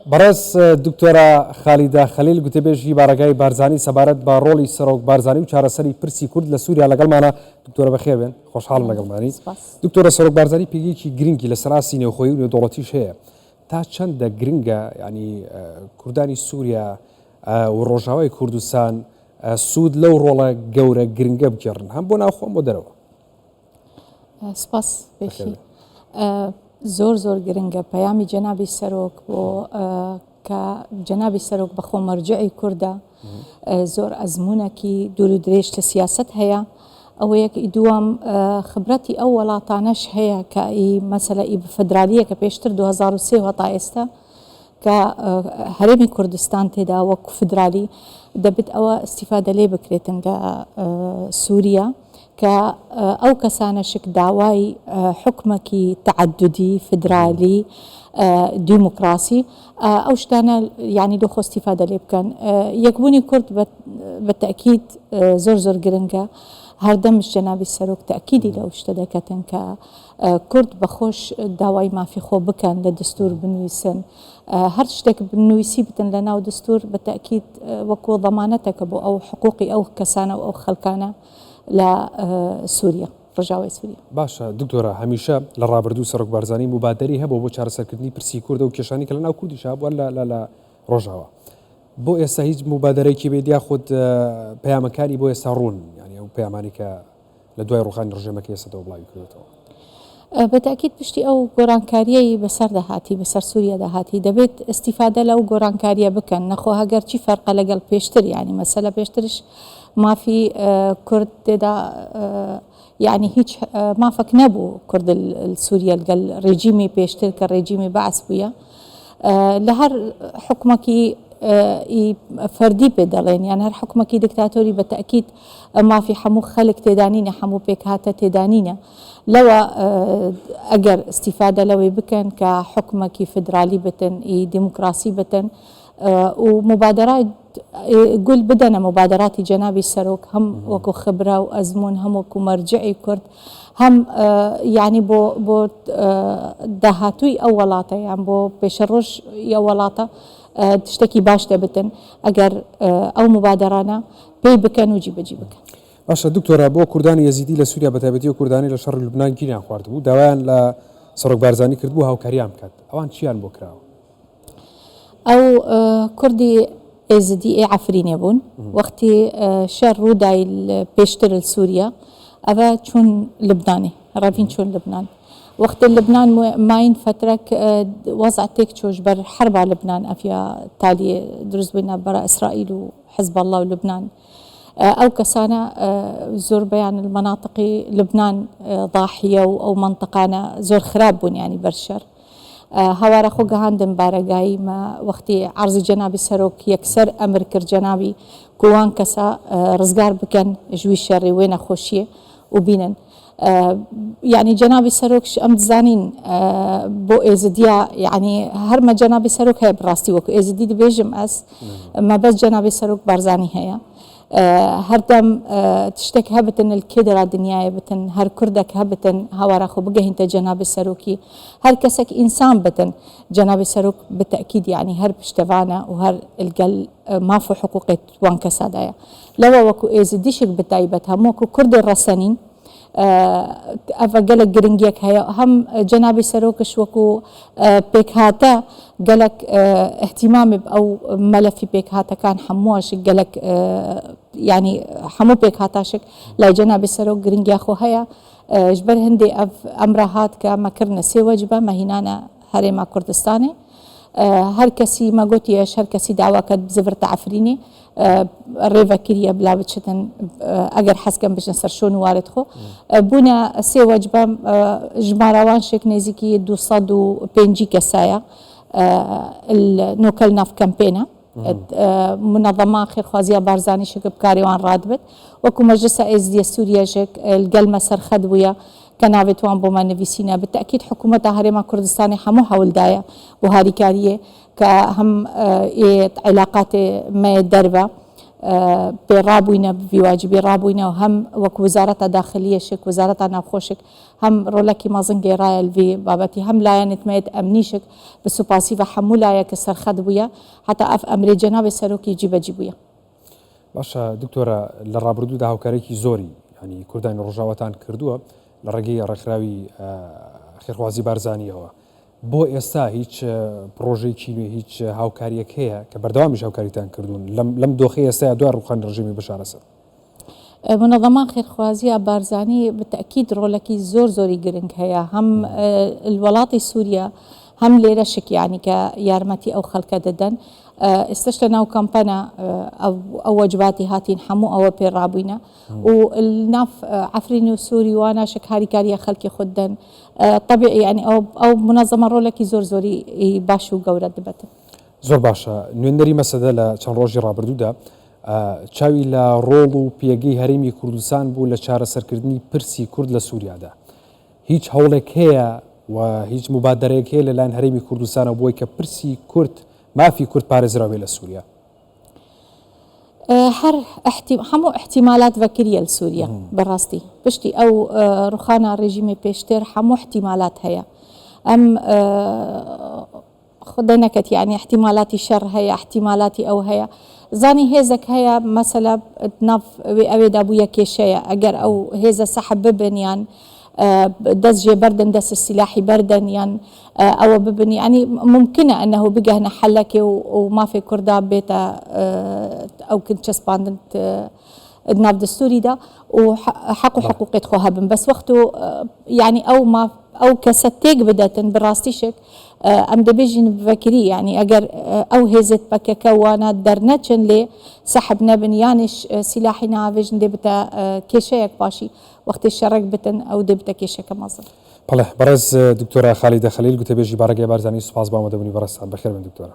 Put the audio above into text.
برس دکتۆرە خالیدا خەلیل گوتێبێژی بارگای بارزانی سەبارەت با ڕۆڵی سەرۆک بارزانی و چارەسەری پرسی کورد لە سووریا لەگەڵمانە. دکتۆرە بەخێر بێن، خۆشحاڵم لەگەڵمانی. دکتۆرە سەرۆک بارزانی پێگەیەکی گرنگی لە سەراسی نێوخۆیی و نێودوڵەتیش هەیە. تا چەندە گرنگە ینی کوردانی سووریا و ڕۆژاوای کوردستان سوود لەو ڕۆڵە گەورە گرنگە بگێڕن، هەم بۆ ناوخۆم بۆ دەرەوە. سپاس بێشی زۆر زۆر گرنگە پەیامی جەنابی سەرۆک بۆ کە جەنابی سەرۆک بەخۆ مەرجعی کووردە زۆر ئەزمونێکی دوور و درێژ لە سیاست هەیە. ئەوە یەک دووەم خبرەتی ئەو وڵاتانەش هەیە کە مەسەلە فدرالیە کە پێشتر 2003 هەتا ئێستا کە هەرێمی کوردستان تێدا وەکو فدرالی دەبێت ئەوە ئیستیفادە لێ بکرێتن لە سووریا کە ئەو کەسانەشک داوای حکومەکی تعددی فدرالی دیموکراسی ئەو شتانە یعنی لۆ خۆ ئیستیفادە لێ بکەن. یەکبوونی کورد بە تەکید زۆر زۆر گرنگە. هەردەمش جەنابی سەرۆک تەکیدی لەو شتە دەکەتن کە کورد بەخۆش داوای مافی خۆ بکەن لە دستور بنوویسن، هەر شتێک بنوویسی بتن لە ناو دستور بە تەکید وەکو ضەمانەتەکە بۆ ئەو حقوقی ئەو کەسانە و ئەو خەڵکانە لە سووریا، ڕۆژاوای سووریا. باشە دکتۆرە، هەمیشە لە ڕابردوو سەرۆک بارزانی مبادەری هەبوو بۆ چارەسەرکردنی پرسی کوردە و کێشانی کە لە ناو کوردیش هەبووە لە ڕۆژاوە. بۆ ئێستا هیچ مبادەرەیەکی بێت یاخود پەیامەکانی بۆ ئێستا ڕوون، ینی ئەو پەیامانی کە لە دوای ڕوخانی ڕژێمەکە ئێستاەوە بڵاوی کردێتەوە؟ بەتاکید پشتی ئەو گۆرانکاریەی بەسەر دەهاتی بەسەر سووریا دەهاتی دەبێت ئیستیفادە لەو گۆرانکاریە بکەن، نەخۆ هەگەر چی فەرقە لەگەڵ پێشتر، ینی مەسەلە پێشترش مافی کورد تێدا یعنی هیچ مافەک نەبوو کورد سووریا لەگەڵ ڕێژیمی پێشتر کە ڕێژیمی بەعس بووە. لە هەر حکومەکی فەردی پێ دەڵێن، یان هەر حکومەکی دکتاتۆری بە تەکید مافی هەموو خەڵک تێدانینە، هەموو پێکهاتە تێدانینە. لەوە ئەگەر ئیستیفادە لەوەی بکەن کە حکومەکی فدرالی بتن، دیموکراسی بتن و مبادرات گول بدەنە مبادراتی جەنابی سەرۆک هەم وەکو خبرە و ئەزمون، هەم وەکو مەرجعی کورد، هەم یعنی بۆ داهاتووی ئەو وڵاتە یان بۆ پێشەڕۆژ ئەو وڵاتە شتێکی باش دەبتن ئەگەر ئەو مبادرانە پێی بکەن و جیبەجی بکەن. باشە دکتۆرە، بۆ کوردانی یەزیدی لە سووریا بەتایبەتی و کوردانی لە شەڕی لوبنان گیریان خوارد بوو، داوایان لە سەرۆک بارزانی کرد بوو هاوکاریان بکات، ئەوان چیان بۆ کراوە؟ ئەو کوردی ئێزدی عەفرینێ بوون وەختی شەڕ ڕوودای پێشتر سووریا، ئەوە چوون لبنانی ڕەڤین چوون لبنان. وقت لبنان ماين فترة وضع تكتشوش بر حرب على لبنان أفيا تالي دروز بينا برا إسرائيل وحزب الله ولبنان أو كسانا زور بيان المناطق لبنان ضاحية أو منطقانا زور خراب بون يعني برشر هوارا خوغا هاندن بارقاي ما وقتي عرض جنابي سروك يكسر أمر كر جنابي كوان كسا رزقار بكن جوي الشر وين خوشية وبينن يعني جنابي سەرۆک ئەم دزانین بۆ ئێزدیا، يعني هەرمە جنابی سەرۆک هەیە بڕاستی وەکو ئێزدی دەبێژم ئەس مەبەست جنابی سەرۆک بارزانی هەیە. هەردەم تشتێک هەبتن کێدەرا دنیاە بتن، هەر کوردێک هەبتن هاوارا خۆ بگەهینتە جنابی سەرۆکی، هەر کەسێک ئینسان بتن جنابی سەرۆک بتەکید، يعني هەر پشتەوانە و هەر الگەل ماف و حقوقی وان کەسادایە. لەوە وەکو ئێزدیشک بتایبەت هەموو وەکو کوردی ڕەسەنین ئەڤە گەلک گرنگیەک هەیە، هەم جەنابی سەرۆکش وەکو پێکهاتە گەلک احتیمامی ئەو مەلەفی پێکهاتەکان هەمووەشک گەلک ینی هەموو پێکهاتاشک لای جەنابی سەرۆک گرنگیا خۆ هەیە. ژبەر هەندێ ئەمرە هات کە مەکردنە سێ وەجبە مەهینانە هەرێما کوردستانێ، هەر کەسی مەگوتیەش هەر کەسی داواکەت بزڤرتە عەفرینێ ڕێڤەکریە بلا بچتن ئەگەر حەزکەم بچن سەر شۆن وارد خۆ بوونە سێ وەجبە ژماراوان شێک نێزیکی 205 کەسایە نۆکەل ناف کەمپێنە منظمە خێرخوازیە بارزانی شک بکاریوان ڕادبێت وەکو مەجلسە ئێزدیە سووریەژێک گەلمە سەرخەت بووە کە ناوێتوان بۆمان نویسینە. بتەکید حکوومەتە هەرێما کوردستانی هەموو هەوڵدایە و هاریکاریە کە هەم علاقات مە دەربە برابوينا بواجبي رابوينا وهم وك وزارة داخلية شك وزارة نافخوشك هم رولكي ما زنجي رايا الفي بابتي هم لا نتميت أمنيشك بسو باسيفا حمولا كسر خدبويا حتى أف أمري جناب سروكي جيبويا باشا دكتورة للرابردو ده هاوكاريكي زوري يعني كردان رجاوتان كردووە لە ڕێگەی ڕێکخراوی خێرخوازی بارزانیەوە بۆ ئێستا هیچ پرۆژەیەکی نوێ هیچ هاوکاریەک هەیە کە بەردەوامیش هاوکاریتان کردوون لەم دۆخەی ئێستا دوای ڕوخاندنی ڕژیمی بەشار ئەسەد منظمات خێرخوازی بارزانی بالتأكيد رولكي زوري جرنج هي هم الولاطي سوريا هم ليرشك يعني كيارمتي أو خلق ددن استشتنا كامبانا أو وجباتي هاتين حمو أو بيرابينا والناف عفريني وسوري وانا شكاري كاريا خلقي خدن طبيعي يعني أو منظمة رولكي زوري باشو قورة دبتن زۆر باشە نوێنەری مەسەدە لە چەند ڕۆژی ڕابردوودا چاوی لە ڕۆڵ و پێگەی هەرێمی کوردستان بوو لە چارەسەرکردنی پرسی کورد لە سووریادا هیچ هەوڵێک هەیە و هیچ مبادرەیەک هەیە لەلایەن هەرێمی کوردستانە بۆی کە پرسی کورد مافی کورد پارێزراوێ لە سووریا همو احتمالات ذكرية لسوريا براستي بشتي أو رخانا رجيمي بيشتر همو احتمالات هيا أم خدنكت يعني احتمالاتي شر هيا احتمالاتي أو هيا زاني هيزك هيا مثلا ناف أوي دابويا كيشيا أجر أو هيزا سحب ببن يعني دس جي بردن دس السلاحي بردن يعني أو ببن يعني ممكنة أنه بقى هنا حلكي وما في كردا بيتا أو كنت شسباندنت ناف دستوري دا وحقوا حقوق يدخوها بس وقته يعني أو كستيك بدأت براستيشك أم دبيجين بفكري يعني أجر أو هزت بكا وانا درنتشن لي سحبنا بنيانش سلاحنا فيجن دبتا كيشيك باشي وقت الشرق بتن أو دبتا كيشيك مصر بله برز دكتورة خالدة خليل قلت بيجي بارقة بارزاني سباس بامو دبني برز بخير من دكتورة